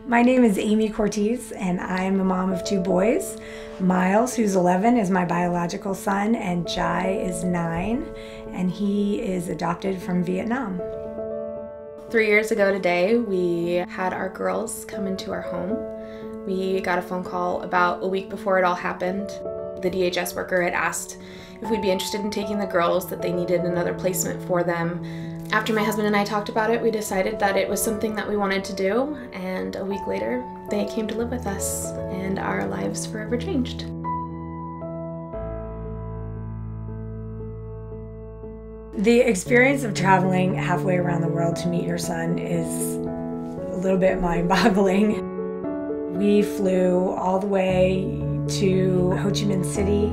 My name is Amy Cortez, and I'm a mom of two boys. Miles, who's 11, is my biological son, and Jai is 9, and he is adopted from Vietnam. 3 years ago today, we had our girls come into our home. We got a phone call about a week before it all happened. The DHS worker had asked if we'd be interested in taking the girls, that they needed another placement for them. After my husband and I talked about it, we decided that it was something that we wanted to do, and a week later, they came to live with us, and our lives forever changed. The experience of traveling halfway around the world to meet your son is a little bit mind-boggling. We flew all the way to Ho Chi Minh City,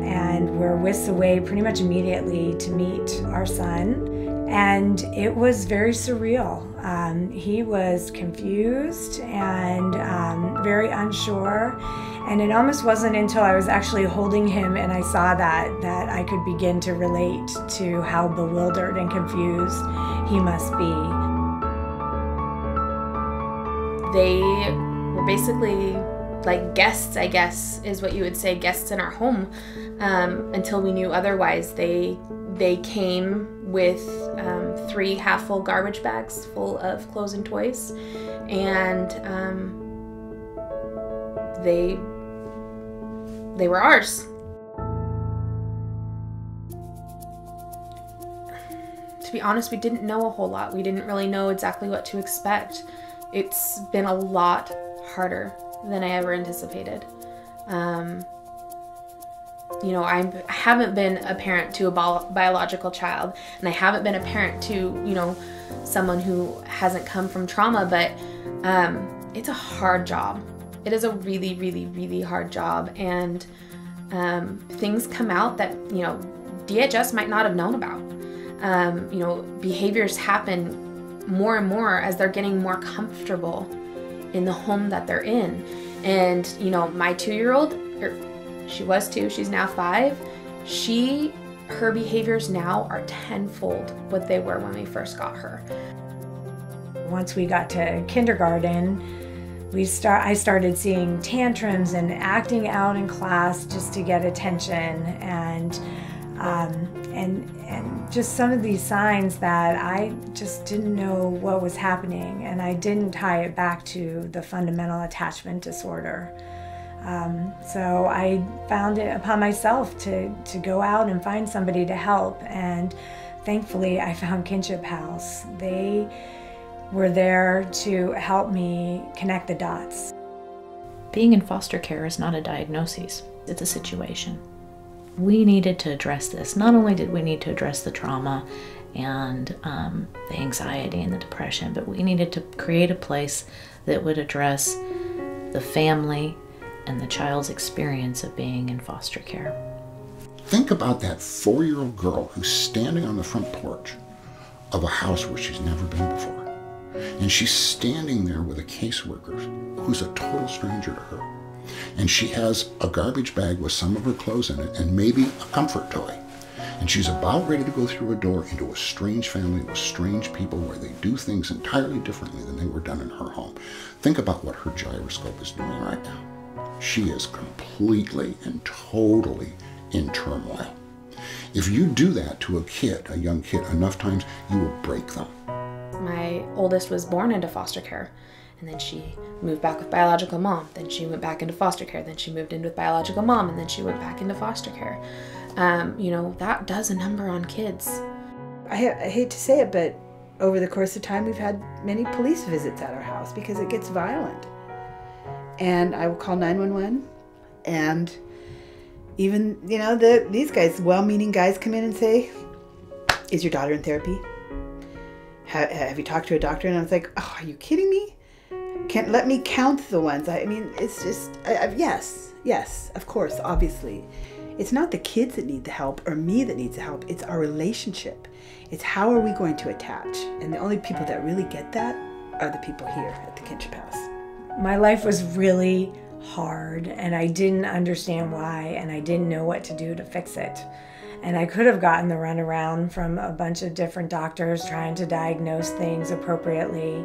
and we're whisked away pretty much immediately to meet our son. And it was very surreal. He was confused and very unsure. And it almost wasn't until I was actually holding him and I saw that I could begin to relate to how bewildered and confused he must be. They were basically like guests, I guess, is what you would say, guests in our home, until we knew otherwise. They came with 3 half-full garbage bags full of clothes and toys, and they were ours. To be honest, we didn't know a whole lot. We didn't really know exactly what to expect. It's been a lot harder than I ever anticipated. You know, I haven't been a parent to a biological child, and I haven't been a parent to, you know, someone who hasn't come from trauma, but it's a hard job. It is a really, really, really hard job, and things come out that, you know, DHS might not have known about. You know, behaviors happen more and more as they're getting more comfortable in the home that they're in. And, you know, my 2-year-old, she was 2, she's now 5. Her behaviors now are tenfold what they were when we first got her. Once we got to kindergarten, I started seeing tantrums and acting out in class just to get attention, and just some of these signs that I just didn't know what was happening, and I didn't tie it back to the fundamental attachment disorder. So I found it upon myself to go out and find somebody to help, and thankfully I found Kinship House. They were there to help me connect the dots. Being in foster care is not a diagnosis, it's a situation. We needed to address this. Not only did we need to address the trauma and the anxiety and the depression, but we needed to create a place that would address the family and the child's experience of being in foster care. Think about that 4-year-old girl who's standing on the front porch of a house where she's never been before. And she's standing there with a caseworker who's a total stranger to her. And she has a garbage bag with some of her clothes in it and maybe a comfort toy. And she's about ready to go through a door into a strange family with strange people where they do things entirely differently than they were done in her home. Think about what her gyroscope is doing right now. She is completely and totally in turmoil. If you do that to a kid, a young kid, enough times, you will break them. My oldest was born into foster care, and then she moved back with biological mom. Then she went back into foster care. Then she moved in with biological mom, and then she went back into foster care. You know, that does a number on kids. I hate to say it, but over the course of time, we've had many police visits at our house because it gets violent. And I will call 911, and even, you know, these guys, well-meaning guys, come in and say, "Is your daughter in therapy? Have you talked to a doctor?" And I was like, "Oh, are you kidding me? Can't let me count the ones." I mean, it's just, yes, of course, obviously. It's not the kids that need the help or me that needs the help. It's our relationship. It's how are we going to attach? And the only people that really get that are the people here at the Kinship House. My life was really hard, and I didn't understand why, and I didn't know what to do to fix it. And I could have gotten the runaround from a bunch of different doctors trying to diagnose things appropriately.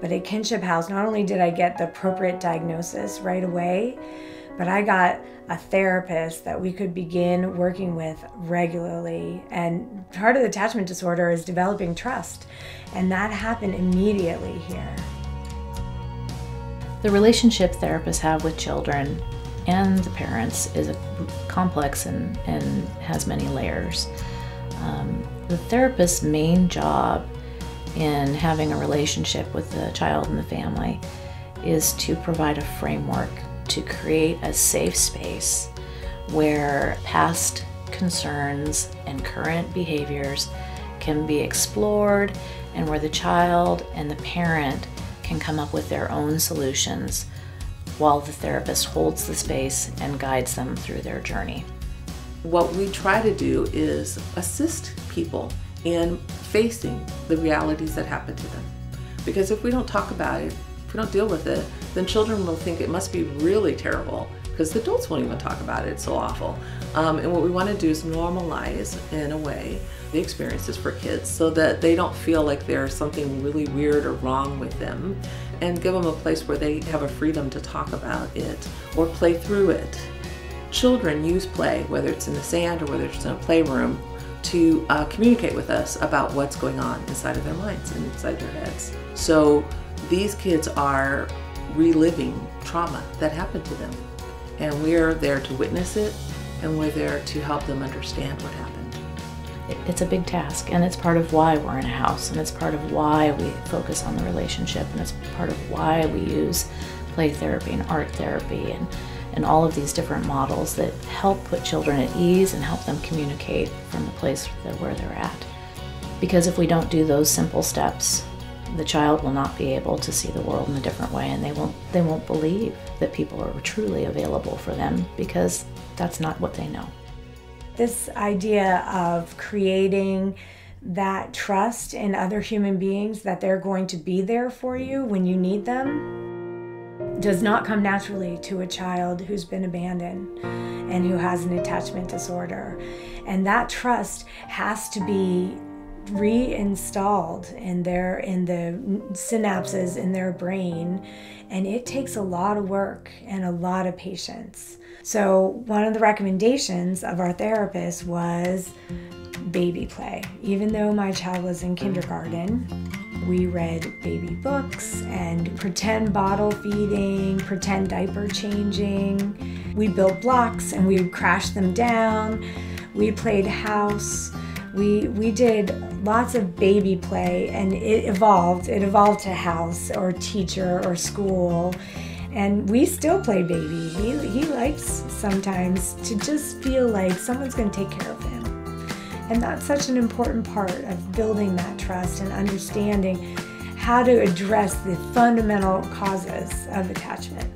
But at Kinship House, not only did I get the appropriate diagnosis right away, but I got a therapist that we could begin working with regularly. And part of the attachment disorder is developing trust. And that happened immediately here. The relationship therapists have with children and the parents is complex and has many layers. The therapist's main job in having a relationship with the child and the family is to provide a framework to create a safe space where past concerns and current behaviors can be explored and where the child and the parent can come up with their own solutions while the therapist holds the space and guides them through their journey. What we try to do is assist people in facing the realities that happen to them. Because if we don't talk about it, if we don't deal with it, then children will think it must be really terrible because the adults won't even talk about it. It's so awful. And what we want to do is normalize, in a way, the experiences for kids so that they don't feel like there's something really weird or wrong with them, and give them a place where they have a freedom to talk about it or play through it. Children use play, whether it's in the sand or whether it's in a playroom, to communicate with us about what's going on inside of their minds and inside their heads. So these kids are reliving trauma that happened to them, and we're there to witness it, and we're there to help them understand what happened. It's a big task, and it's part of why we're in a house, and it's part of why we focus on the relationship, and it's part of why we use play therapy and art therapy and all of these different models that help put children at ease and help them communicate from the place where they're at. Because if we don't do those simple steps, the child will not be able to see the world in a different way, and they won't believe that people are truly available for them because that's not what they know. This idea of creating that trust in other human beings that they're going to be there for you when you need them does not come naturally to a child who's been abandoned and who has an attachment disorder. And that trust has to be reinstalled in the synapses in their brain, and it takes a lot of work and a lot of patience. So one of the recommendations of our therapist was baby play. Even though my child was in kindergarten, we read baby books and pretend bottle feeding, pretend diaper changing. We built blocks and we would crash them down. We played house. We did lots of baby play, and it evolved to house or teacher or school. And we still play baby. He likes sometimes to just feel like someone's going to take care of him. And that's such an important part of building that trust and understanding how to address the fundamental causes of attachment.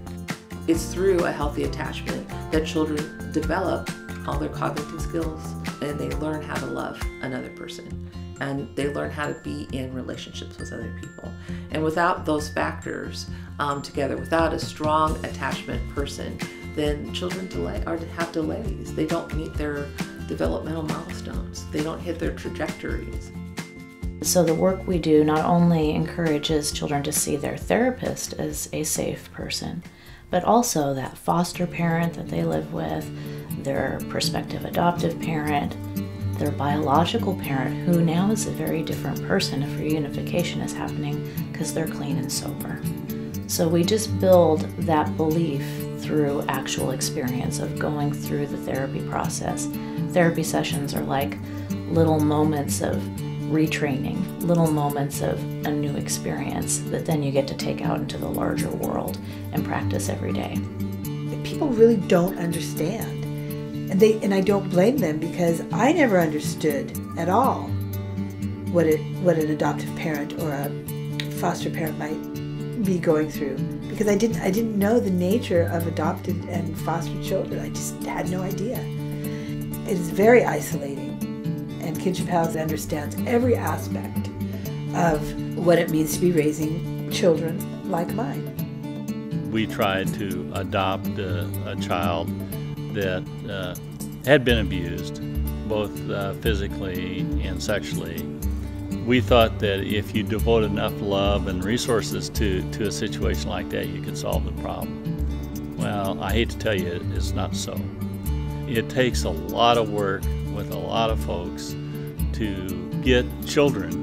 It's through a healthy attachment that children develop all their cognitive skills, and they learn how to love another person, and they learn how to be in relationships with other people. And without those factors together, without a strong attachment person, then children have delays. They don't meet their developmental milestones. They don't hit their trajectories. So the work we do not only encourages children to see their therapist as a safe person, but also that foster parent that they live with, their prospective adoptive parent, their biological parent, who now is a very different person if reunification is happening because they're clean and sober. So we just build that belief through actual experience of going through the therapy process. Therapy sessions are like little moments of retraining, little moments of a new experience that then you get to take out into the larger world and practice every day. People really don't understand. And I don't blame them, because I never understood at all what an adoptive parent or a foster parent might be going through, because I didn't know the nature of adopted and foster children. I just had no idea. It is very isolating, and Kinship House understands every aspect of what it means to be raising children like mine. We tried to adopt a child that had been abused, both physically and sexually. We thought that if you devote enough love and resources to a situation like that, you could solve the problem. Well, I hate to tell you, it's not so. It takes a lot of work with a lot of folks to get children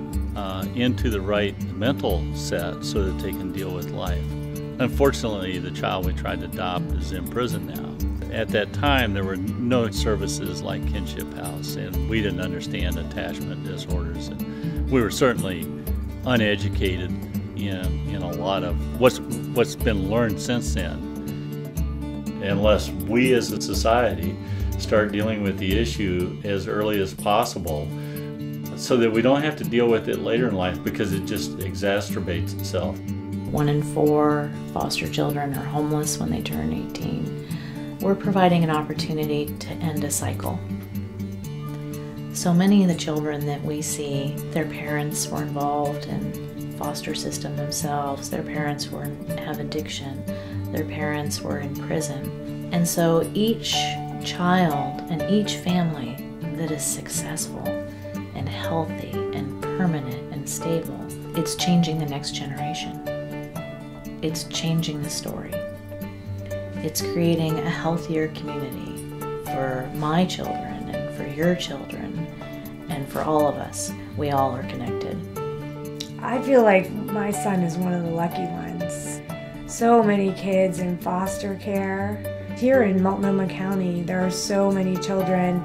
into the right mental set so that they can deal with life. Unfortunately, the child we tried to adopt is in prison now. At that time, there were no services like Kinship House, and we didn't understand attachment disorders. And we were certainly uneducated in a lot of what's been learned since then. Unless we as a society start dealing with the issue as early as possible so that we don't have to deal with it later in life because it just exacerbates itself. 1 in 4 foster children are homeless when they turn 18. We're providing an opportunity to end a cycle. So many of the children that we see, their parents were involved in foster system themselves, their parents have addiction, their parents were in prison. And so each child and each family that is successful and healthy and permanent and stable, it's changing the next generation. It's changing the story. It's creating a healthier community for my children and for your children and for all of us. We all are connected. I feel like my son is one of the lucky ones. So many kids in foster care. Here in Multnomah County, there are so many children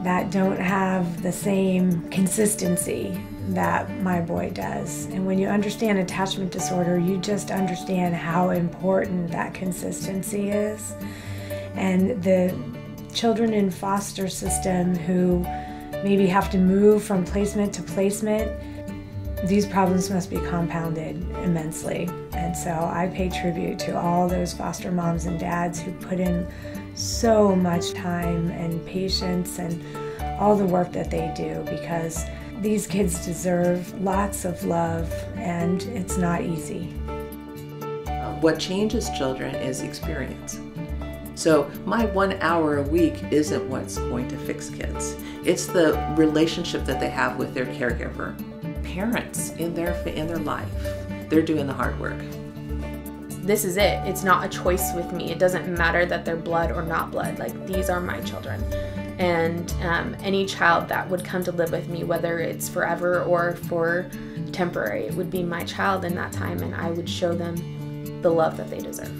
that don't have the same consistency that my boy does. And when you understand attachment disorder, you just understand how important that consistency is. And the children in foster system who maybe have to move from placement to placement, these problems must be compounded immensely. And so I pay tribute to all those foster moms and dads who put in so much time and patience and all the work that they do, because these kids deserve lots of love and it's not easy. What changes children is experience. So my 1 hour a week isn't what's going to fix kids. It's the relationship that they have with their caregiver. Parents in their life, they're doing the hard work. This is it. It's not a choice with me. It doesn't matter that they're blood or not blood. Like, these are my children. And any child that would come to live with me, whether it's forever or for temporary, it would be my child in that time, and I would show them the love that they deserve.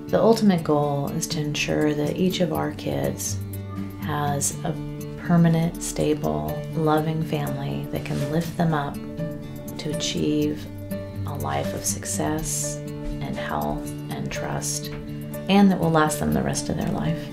The ultimate goal is to ensure that each of our kids has a permanent, stable, loving family that can lift them up to achieve a life of success and health and trust, and that will last them the rest of their life.